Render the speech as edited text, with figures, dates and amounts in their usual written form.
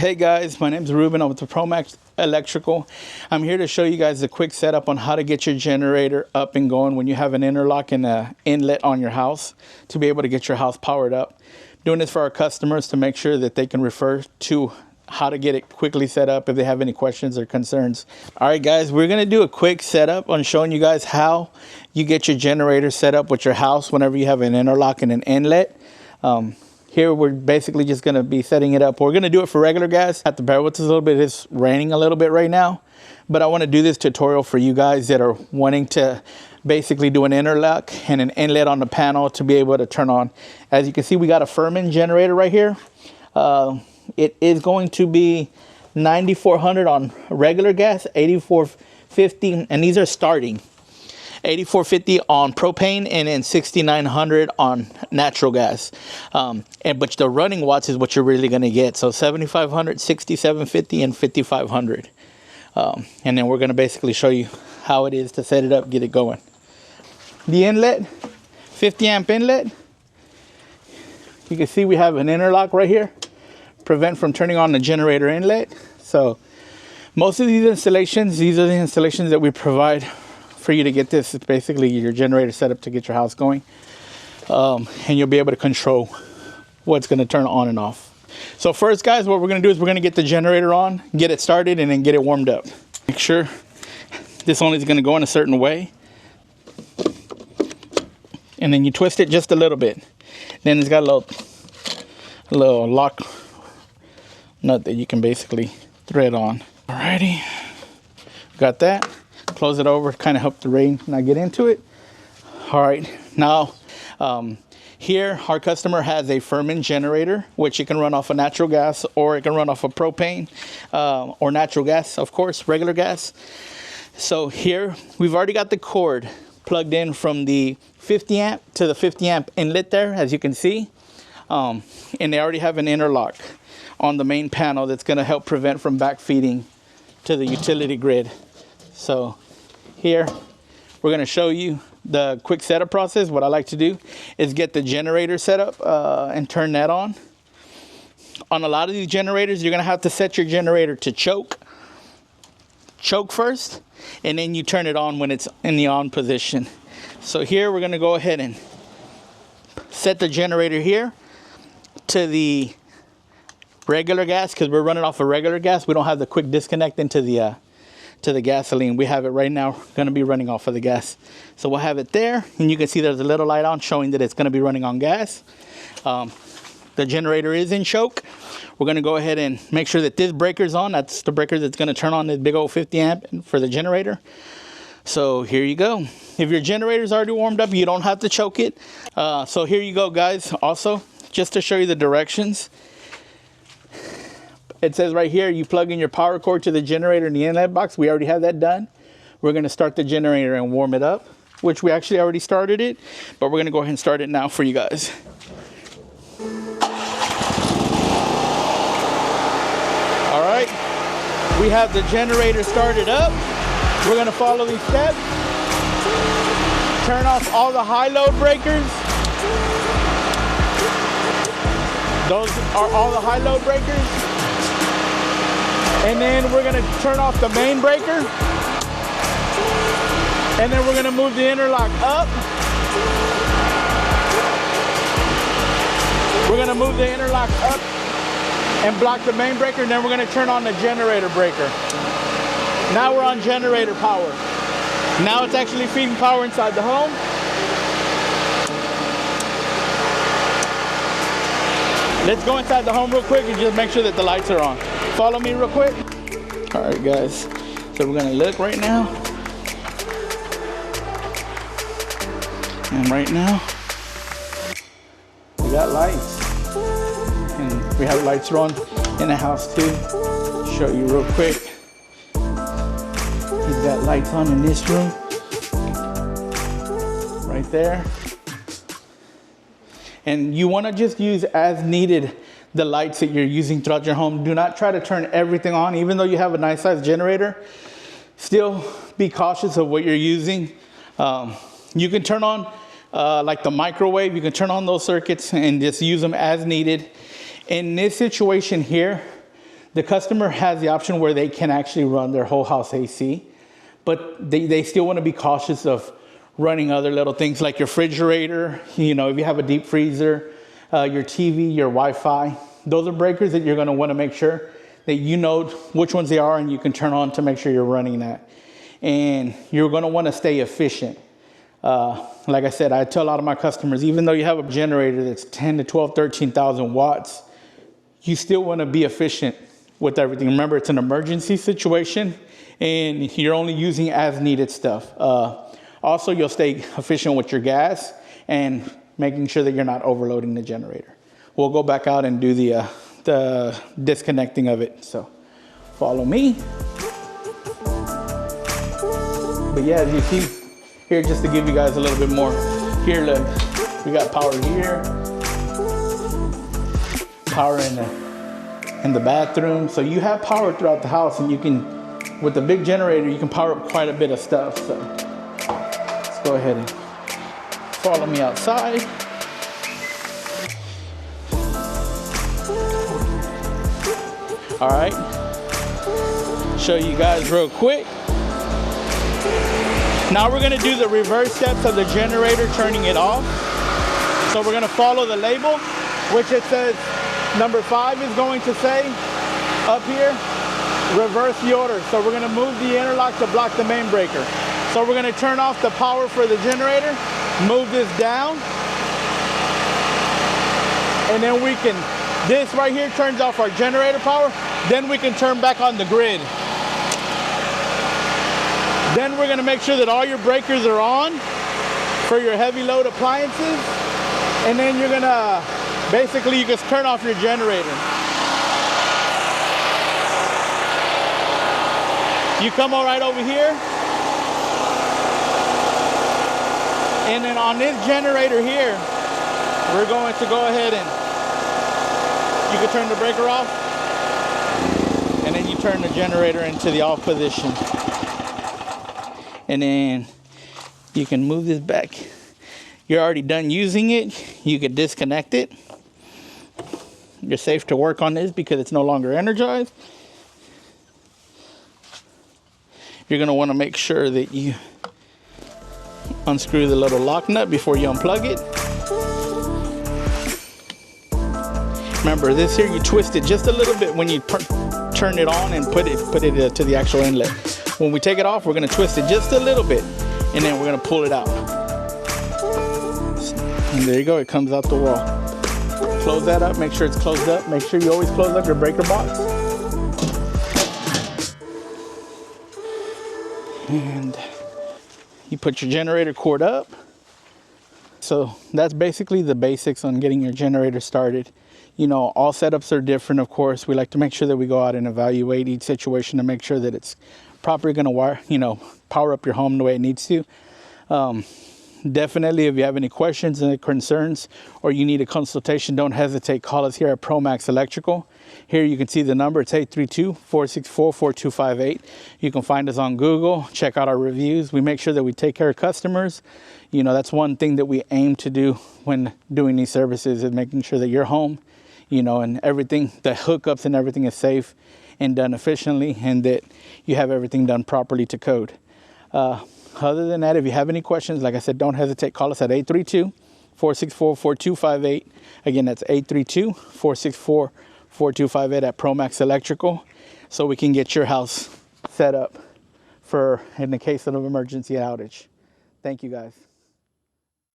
Hey guys, my name is Ruben. I'm with the Promax Electrical. I'm here to show you guys a quick setup on how to get your generator up and going when you have an interlock and an inlet on your house to be able to get your house powered up. Doing this for our customers to make sure that they can refer to how to get it quickly set up if they have any questions or concerns. All right guys, we're going to do a quick setup on showing you guys how you get your generator set up with your house whenever you have an interlock and an inlet. Here we're basically just going to be setting it up. We're going to do it for regular gas. Have to bear with us a little bit. It's raining a little bit right now, but I want to do this tutorial for you guys that are wanting to basically do an interlock and an inlet on the panel to be able to turn on. As you can see, we got a Furman generator right here. It is going to be 9,400 on regular gas, 8,450, and these are starting. 8,450 on propane and then 6,900 on natural gas. But the running watts is what you're really going to get. So 7,500, 6,750, and 5,500. And then we're going to basically show you how it is to set it up, get it going. The inlet, 50 amp inlet. You can see we have an interlock right here. Prevent from turning on the generator inlet. So most of these installations, these are the installations that we provide for you to get this. It's basically your generator set up to get your house going. And you'll be able to control what's going to turn on and off. So first guys, what we're going to do is we're going to get the generator on, get it started, and then get it warmed up. Make sure this only is going to go in a certain way. And then you twist it just a little bit. Then it's got a little lock nut that you can basically thread on. Alrighty, got that. Close it over, kind of help the rain not get into it. All right, now here our customer has a Furman generator, which it can run off of natural gas or it can run off of propane or natural gas, of course, regular gas. So here we've already got the cord plugged in from the 50 amp to the 50 amp inlet there, as you can see. And they already have an interlock on the main panel that's going to help prevent from backfeeding to the utility grid. So here we're going to show you the quick setup process. What I like to do is get the generator set up and turn that on. On a lot of these generators, you're going to have to set your generator to choke first, and then you turn it on when it's in the on position. So here we're going to go ahead and set the generator here to the regular gas, because we're running off of regular gas. We don't have the quick disconnect into the gasoline. We have it right now going to be running off of the gas. So we'll have it there, and you can see there's a little light on showing that it's going to be running on gas. The generator is in choke. We're going to go ahead and make sure that this breaker's on. That's the breaker that's going to turn on this big old 50 amp for the generator. So here you go. If your generator's already warmed up, you don't have to choke it. So here you go guys. Also, just to show you the directions, it says right here, you plug in your power cord to the generator in the inlet box. We already have that done. We're going to start the generator and warm it up, which we actually already started it, but we're going to go ahead and start it now for you guys. All right, we have the generator started up. We're going to follow these steps. Turn off all the high load breakers. Those are all the high load breakers. And then we're going to turn off the main breaker. And then we're going to move the interlock up. We're going to move the interlock up and block the main breaker. And then we're going to turn on the generator breaker. Now we're on generator power. Now it's actually feeding power inside the home. Let's go inside the home real quick and just make sure that the lights are on. Follow me real quick. All right, guys. So we're gonna look right now. And right now, we got lights. And we have lights on in the house too. Show you real quick. We've got lights on in this room. Right there. And you wanna just use as needed the lights that you're using throughout your home. Do not try to turn everything on. Even though you have a nice size generator, still be cautious of what you're using. You can turn on like the microwave. You can turn on those circuits and just use them as needed. In this situation here, The customer has the option where they can actually run their whole house AC, but they still want to be cautious of running other little things like your refrigerator, you know, if you have a deep freezer, your TV, your Wi-Fi. Those are breakers that you're going to want to make sure that you know which ones they are and you can turn on to make sure you're running that. And you're going to want to stay efficient. Like I said, I tell a lot of my customers, even though you have a generator that's 10 to 12, 13,000 watts, you still want to be efficient with everything. Remember, it's an emergency situation and you're only using as needed stuff. Also, you'll stay efficient with your gas and making sure that you're not overloading the generator. We'll go back out and do the disconnecting of it. So follow me. But yeah, as you see here, just to give you guys a little bit more. Here, look, we got power here, power in the bathroom. So you have power throughout the house, and you can, with the big generator, you can power up quite a bit of stuff. So let's go ahead and follow me outside. All right, show you guys real quick. Now we're gonna do the reverse steps of the generator, turning it off. So we're gonna follow the label, which it says number 5 is going to say up here, reverse the order. So we're gonna move the interlock to block the main breaker. So we're gonna turn off the power for the generator, move this down, and then we can, this right here turns off our generator power, then we can turn back on the grid. Then we're gonna make sure that all your breakers are on for your heavy load appliances. And then you're gonna, basically you just turn off your generator. You come all right over here. And then on this generator here, we're going to go ahead and you can turn the breaker off. And then you turn the generator into the off position. And then you can move this back. You're already done using it. You could disconnect it. You're safe to work on this because it's no longer energized. You're gonna wanna make sure that you unscrew the little lock nut before you unplug it. Remember, this here, you twist it just a little bit when you turn it on and put it to the actual inlet. When we take it off, we're gonna twist it just a little bit, and then we're gonna pull it out. And there you go, it comes out the wall. Close that up, make sure it's closed up. Make sure you always close up your breaker box. And you put your generator cord up. So that's basically the basics on getting your generator started. You know, all setups are different, of course. We like to make sure that we go out and evaluate each situation to make sure that it's properly going to wire, you know, power up your home the way it needs to. Definitely, if you have any questions and concerns or you need a consultation, don't hesitate. Call us here at Promax Electrical. Here you can see the number. It's 832-464-4258. You can find us on Google. Check out our reviews. We make sure that we take care of customers. You know, that's one thing that we aim to do when doing these services, is making sure that your home, you know, and everything, the hookups and everything is safe and done efficiently, and that you have everything done properly to code. Other than that, if you have any questions, like I said, don't hesitate. Call us at 832-464-4258. Again, that's 832-464-4258 at Promax Electrical, so we can get your house set up for in the case of an emergency outage. Thank you, guys.